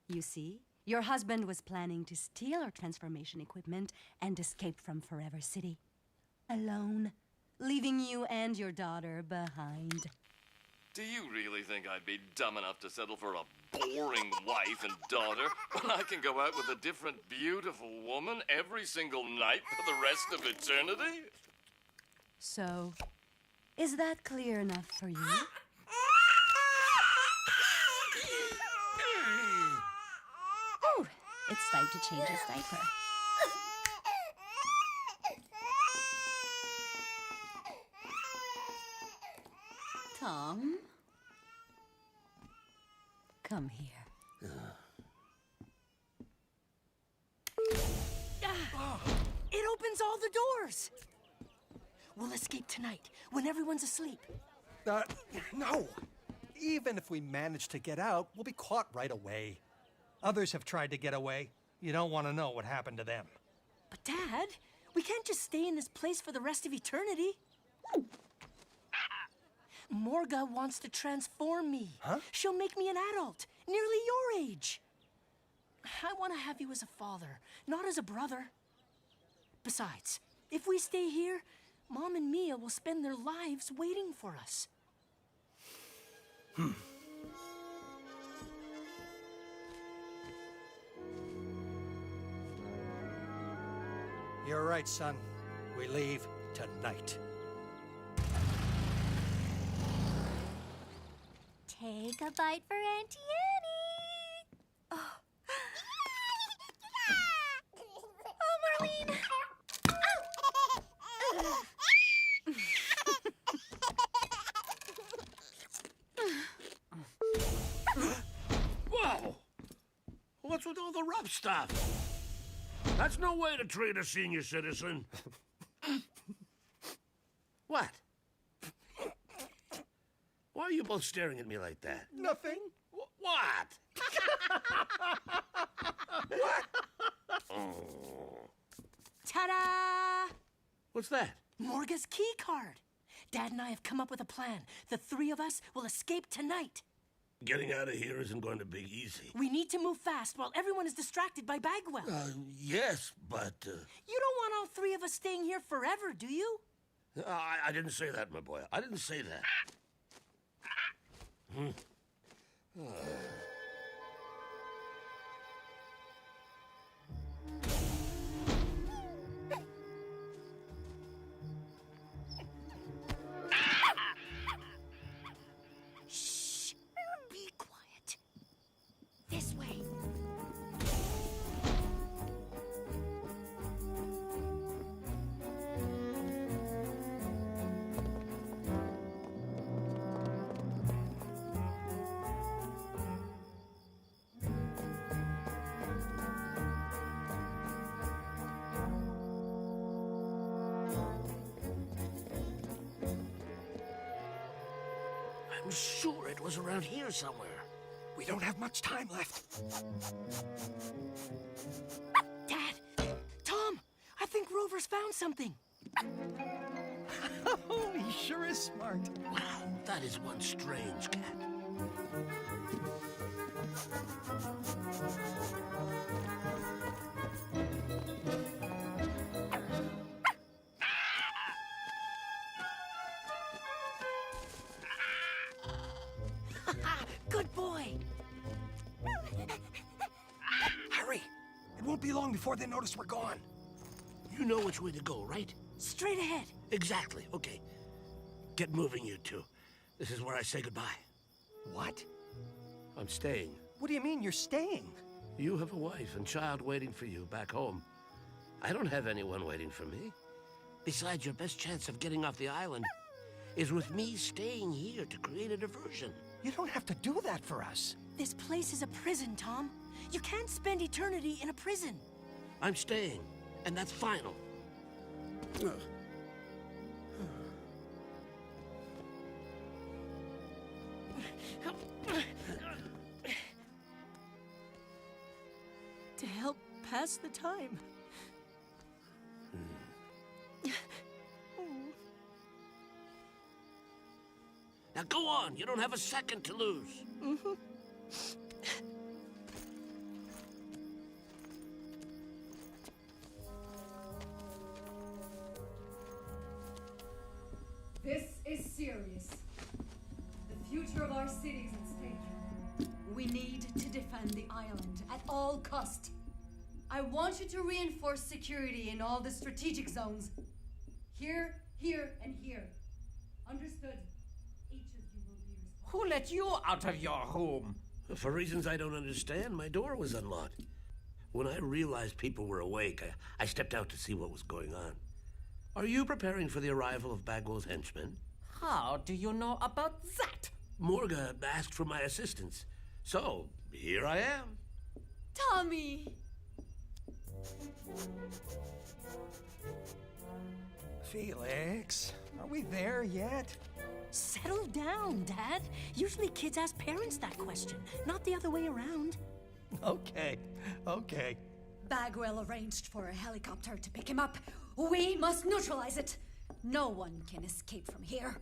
You see, your husband was planning to steal our transformation equipment and escape from Forever City. Alone, leaving you and your daughter behind.
Do you really think I'd be dumb enough to settle for a boring wife and daughter when I can go out with a different beautiful woman every single night for the rest of eternity?
So, is that clear enough for you? Oh, it's time to change his diaper. Tom? Come here.
It opens all the doors. We'll escape tonight when everyone's asleep.
No. Even if we manage to get out, we'll be caught right away. Others have tried to get away. You don't want to know what happened to them.
But, Dad, we can't just stay in this place for the rest of eternity. Morga wants to transform me.
Huh?
She'll make me an adult, nearly your age. I want to have you as a father, not as a brother. Besides, if we stay here, Mom and Mia will spend their lives waiting for us.
You're right, son. We leave tonight.
Take a bite for Auntie Annie. Oh, oh Marlene.
Whoa! What's with all the rough stuff? That's no way to treat a senior citizen. What? Why are you both staring at me like that?
Nothing.
What? What? Oh.
Ta-da!
What's that?
Morga's key card. Dad and I have come up with a plan. The three of us will escape tonight.
Getting out of here isn't going to be easy.
We need to move fast while everyone is distracted by Bagwell.
Yes, but...
You don't want all three of us staying here forever, do you?
I didn't say that, my boy. I didn't say that.
Shh. Be quiet. This way.
I'm sure it was around here somewhere.
We don't have much time left.
Dad! Tom! I think Rover's found something.
Oh, he sure is smart.
Wow, that is one strange cat.
Good boy.
Hurry. It won't be long before they notice we're gone.
You know which way to go, right?
Straight ahead.
Exactly. Okay. Get moving, you two. This is where I say goodbye.
What?
I'm staying.
What do you mean you're staying?
You have a wife and child waiting for you back home. I don't have anyone waiting for me. Besides, your best chance of getting off the island is with me staying here to create a diversion.
You don't have to do that for us.
This place is a prison, Tom. You can't spend eternity in a prison.
I'm staying, and that's final.
To help pass the time.
Now go on. You don't have a second to lose.
Mm-hmm.
This is serious. The future of our city is at stake. We need to defend the island at all cost. I want you to reinforce security in all the strategic zones. Here, here, and here. Understood? Each of you will be responsible.
Who let you out of your room?
For reasons I don't understand, my door was unlocked. When I realized people were awake, I stepped out to see what was going on. Are you preparing for the arrival of Bagwell's henchmen?
How do you know about that?
Morga asked for my assistance. So, here I am.
Tommy!
Felix, are we there yet?
Settle down, Dad. Usually kids ask parents that question, not the other way around.
Okay.
Bagwell arranged for a helicopter to pick him up. We must neutralize it. No one can escape from here.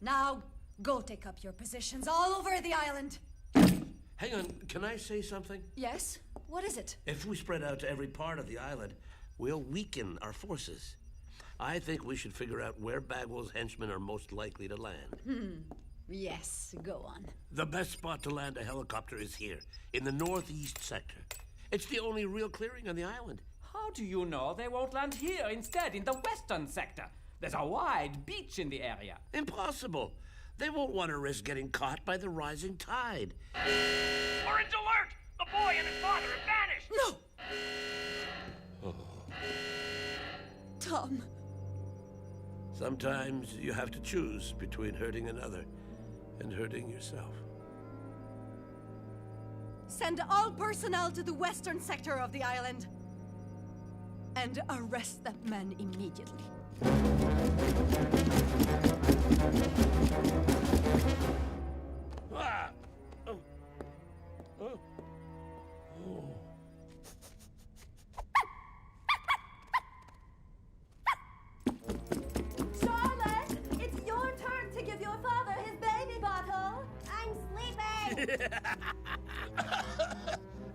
Now, go take up your positions all over the island.
Hang on, can I say something?
Yes? What is it?
If we spread out to every part of the island, we'll weaken our forces. I think we should figure out where Bagwell's henchmen are most likely to land.
Yes, go on.
The best spot to land a helicopter is here, in the northeast sector. It's the only real clearing on the island.
How do you know they won't land here instead, in the western sector? There's a wide beach in the area.
Impossible. They won't want to risk getting caught by the rising tide.
Orange alert! The boy and his father have vanished!
No!
Tom.
Sometimes you have to choose between hurting another and hurting yourself.
Send all personnel to the western sector of the island. And arrest that man immediately.
Ah! Oh. Oh. Oh.
Charlotte, it's your turn to give your father his baby bottle. I'm sleeping.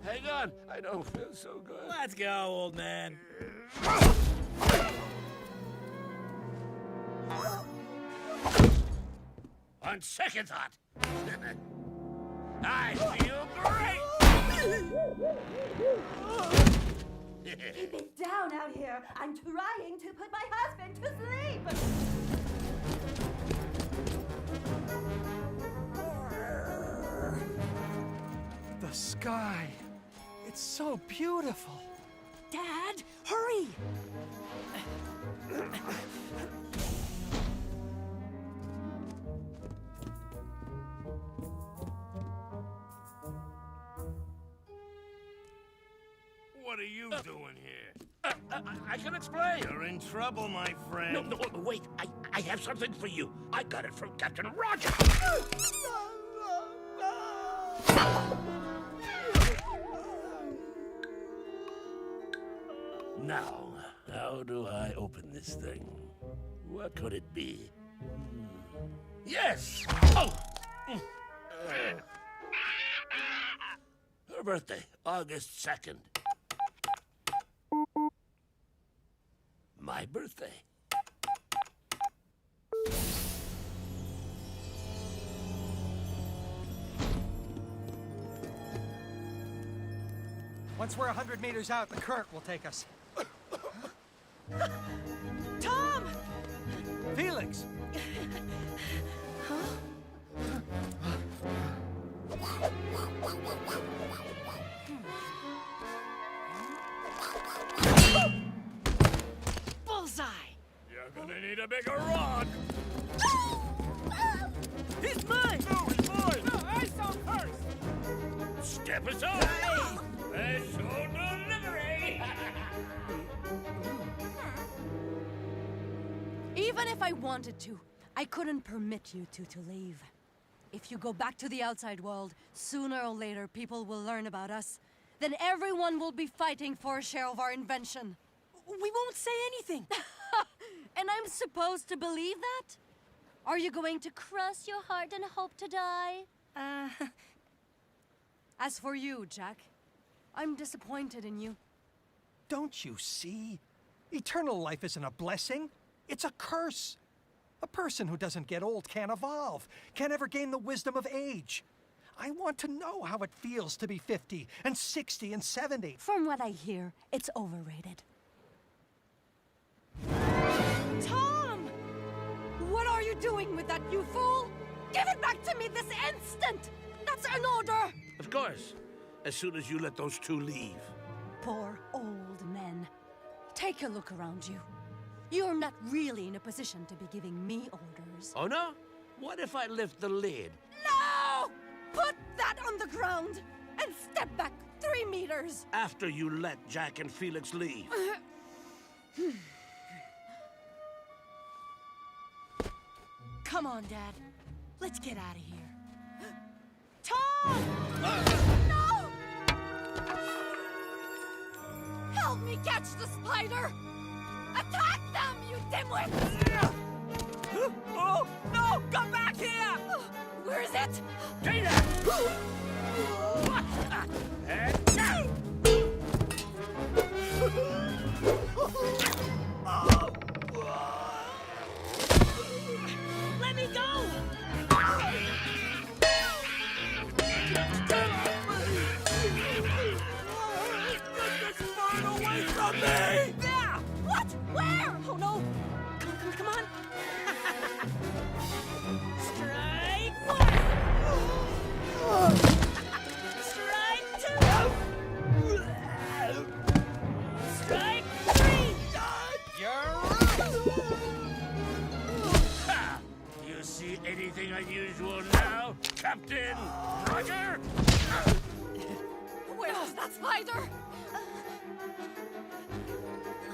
Hang on, I don't feel so good.
Let's go, old man.
On second thought, I feel great!
Keep it down out here. I'm trying to put my husband to sleep.
The sky. It's so beautiful.
Dad, hurry!
What are you doing here?
I can explain.
You're in trouble, my friend.
No, wait. I have something for you. I got it from Captain Roger. Now, how do I open this thing? What could it be? Yes! Oh! Her birthday, August 2nd. My birthday.
Once we're 100 meters out, the current will take us.
Tom!
Felix!
Bullseye!
You're gonna need a bigger rod.
He's mine!
No, he's mine! No, I saw first!
Step aside! Special delivery!
Even if I wanted to, I couldn't permit you two to leave. If you go back to the outside world, sooner or later people will learn about us. Then everyone will be fighting for a share of our invention.
We won't say anything.
And I'm supposed to believe that? Are you going to cross your heart and hope to die? As for you, Jack, I'm disappointed in you.
Don't you see? Eternal life isn't a blessing. It's a curse. A person who doesn't get old can't evolve, can't ever gain the wisdom of age. I want to know how it feels to be 50 and 60 and 70.
From what I hear, it's overrated.
Tom!
What are you doing with that, you fool? Give it back to me this instant! That's an order!
Of course. As soon as you let those two leave.
Poor old men. Take a look around you. You're not really in a position to be giving me orders.
Oh, no? What if I lift the lid?
No! Put that on the ground and step back 3 meters.
After you let Jack and Felix leave.
Come on, Dad. Let's get out of here. Tom!
No! Help me catch the spider! Attack them, you dimwits!
Oh, no! Come back here!
Where is it?
Dana! And now!
Let me go!
Get this bird away from me!
There! What? Where? Oh no!
Come on. Strike!
Captain! Roger!
Where's that spider?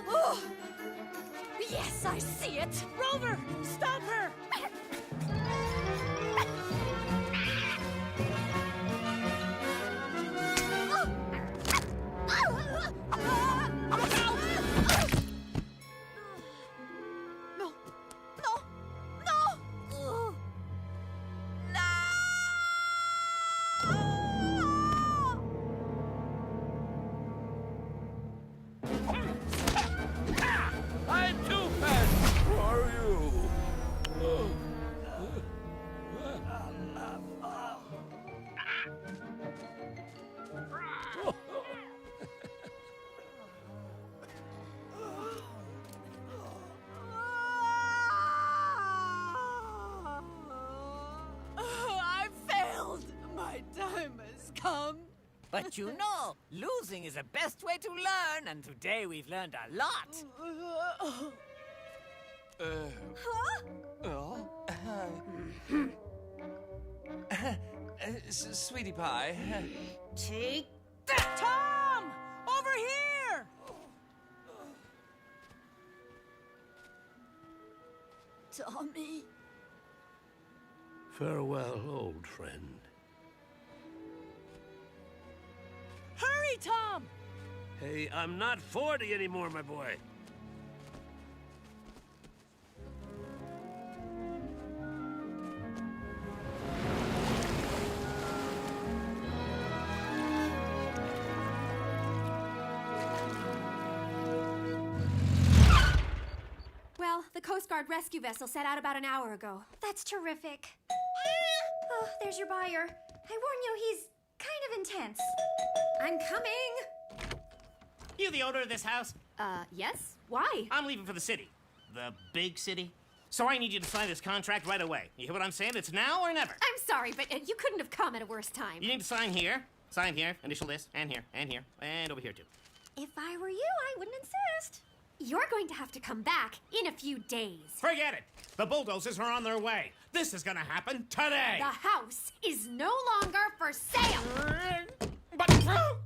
Oh! Yes, I see it!
Rover, stop her!
No, no, no!
I'm too fast for you!
I failed! My time has come!
But you know, losing is the best way to learn, and today we've learned a lot.
Sweetie pie.
Take that! Tom! Over here! Tommy.
Farewell, old friend.
Hurry, Tom!
Hey, I'm not 40 anymore, my boy.
Well, the Coast Guard rescue vessel set out about an hour ago.
That's terrific. Oh, there's your buyer. I warn you, he's kind of intense.
I'm coming!
You the owner of this house?
Yes? Why?
I'm leaving for the city. The big city. So I need you to sign this contract right away. You hear what I'm saying? It's now or never.
I'm sorry, but you couldn't have come at a worse time.
You need to sign here, initial this, and here, and over here too.
If I were you, I wouldn't insist.
You're going to have to come back in a few days.
Forget it. The bulldozers are on their way. This is gonna happen today.
The house is no longer for sale.
But... Oh.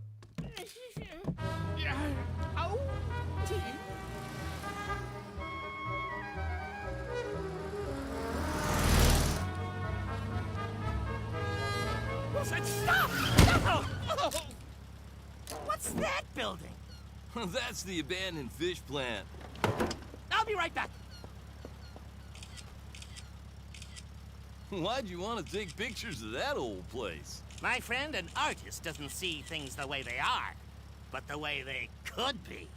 Wilson, stop! No! What's that building?
That's the abandoned fish plant.
I'll be right back.
Why'd you want to take pictures of that old place?
My friend, an artist doesn't see things the way they are, but the way they could be.